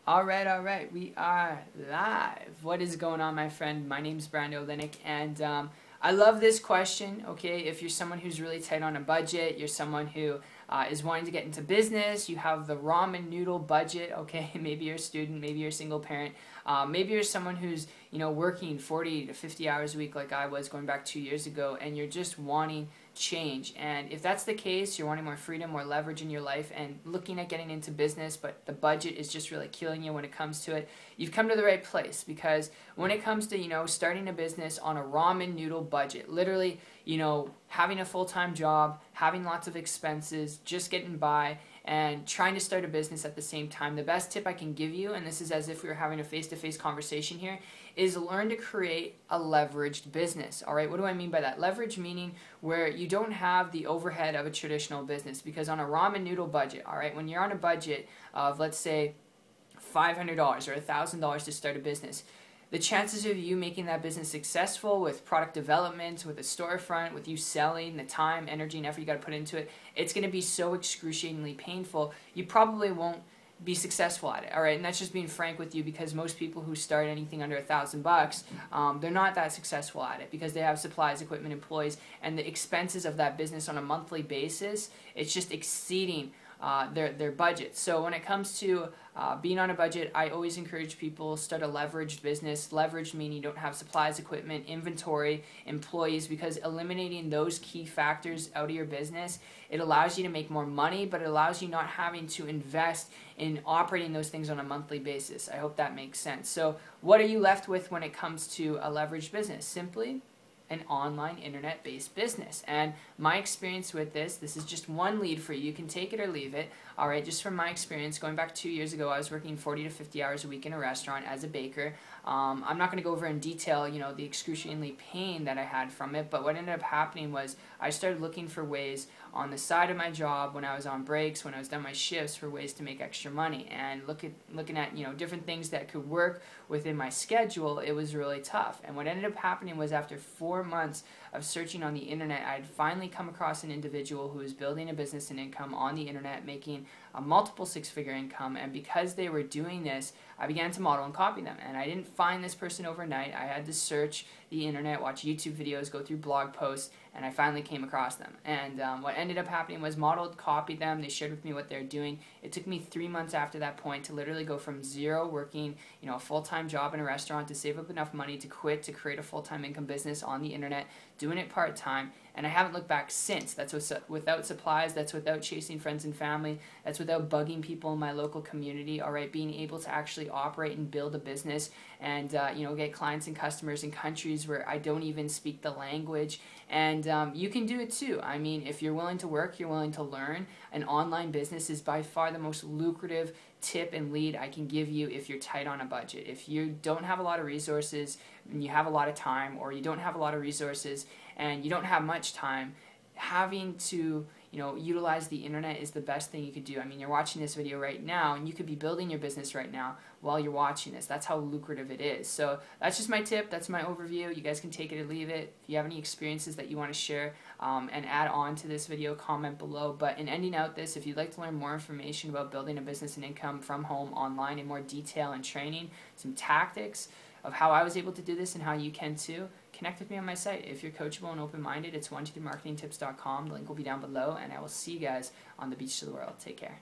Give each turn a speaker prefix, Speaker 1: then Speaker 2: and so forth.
Speaker 1: All right, we are live. What is going on, my friend? My name's Brando Linick, and I love this question, okay? If you're someone who's really tight on a budget, you're someone who is wanting to get into business, you have the ramen noodle budget, okay? Maybe you're a student, maybe you're a single parent, maybe you're someone who's, working 40 to 50 hours a week like I was going back 2 years ago, and you're just wanting change. And if that's the case, you're wanting more freedom, more leverage in your life, and looking at getting into business, but the budget is just really killing you when it comes to it, you've come to the right place. Because when it comes to, starting a business on a ramen noodle budget, literally, having a full-time job, having lots of expenses, just getting by, and trying to start a business at the same time, the best tip I can give you, and this is as if we were having a face-to-face conversation here, is learn to create a leveraged business. All right, what do I mean by that? Leverage meaning where you don't have the overhead of a traditional business, because on a ramen noodle budget, all right, when you're on a budget of, let's say, $500 or $1,000 to start a business, the chances of you making that business successful with product development, with a storefront, with you selling, the time, energy, and effort you got to put into it, it's going to be so excruciatingly painful, you probably won't be successful at it. All right, and that's just being frank with you, because most people who start anything under $1,000, they're not that successful at it, because they have supplies, equipment, employees, and the expenses of that business on a monthly basis, it's just exceeding their budget. So when it comes to being on a budget, I always encourage people start a leveraged business. Leveraged meaning you don't have supplies, equipment, inventory, employees, because eliminating those key factors out of your business, it allows you to make more money, but it allows you not having to invest in operating those things on a monthly basis. I hope that makes sense. So what are you left with when it comes to a leveraged business? Simply an online internet-based business. And my experience with this is just one lead for you. You can take it or leave it. All right, just from my experience, going back 2 years ago, I was working 40 to 50 hours a week in a restaurant as a baker. I'm not going to go over in detail, the excruciatingly pain that I had from it, but what ended up happening was I started looking for ways on the side of my job, when I was on breaks, when I was done my shifts, for ways to make extra money. And looking at different things that could work within my schedule, it was really tough. And what ended up happening was, after 4 months of searching on the internet, I had finally come across an individual who was building a business and income on the internet, making a multiple six-figure income. And because they were doing this, I began to model and copy them. And I didn't find this person overnight. I had to search the internet, watch YouTube videos, go through blog posts, and I finally came across them. And what ended up happening was modeled, copied them, they shared with me what they're doing. It took me 3 months after that point to literally go from zero, working a full-time job in a restaurant, to save up enough money to quit, to create a full-time income business on the internet, doing it part-time, and I haven't looked back since. That's without supplies, that's without chasing friends and family, that's without bugging people in my local community, all right, being able to actually operate and build a business and, get clients and customers in countries where I don't even speak the language. And you can do it too. I mean, if you're willing to work, you're willing to learn. An online business is by far the most lucrative tip and lead I can give you if you're tight on a budget. If you don't have a lot of resources and you have a lot of time, or you don't have a lot of resources and you don't have much time, having to utilize the internet is the best thing you could do. I mean, you're watching this video right now, and you could be building your business right now while you're watching this. That's how lucrative it is. So that's just my tip. That's my overview. You guys can take it or leave it. If you have any experiences that you want to share and add on to this video, comment below. But in ending out this, if you'd like to learn more information about building a business and income from home online in more detail and training, some tactics of how I was able to do this and how you can too, connect with me on my site. If you're coachable and open-minded, it's 123marketingtips.com. The link will be down below, and I will see you guys on the beach to the world. Take care.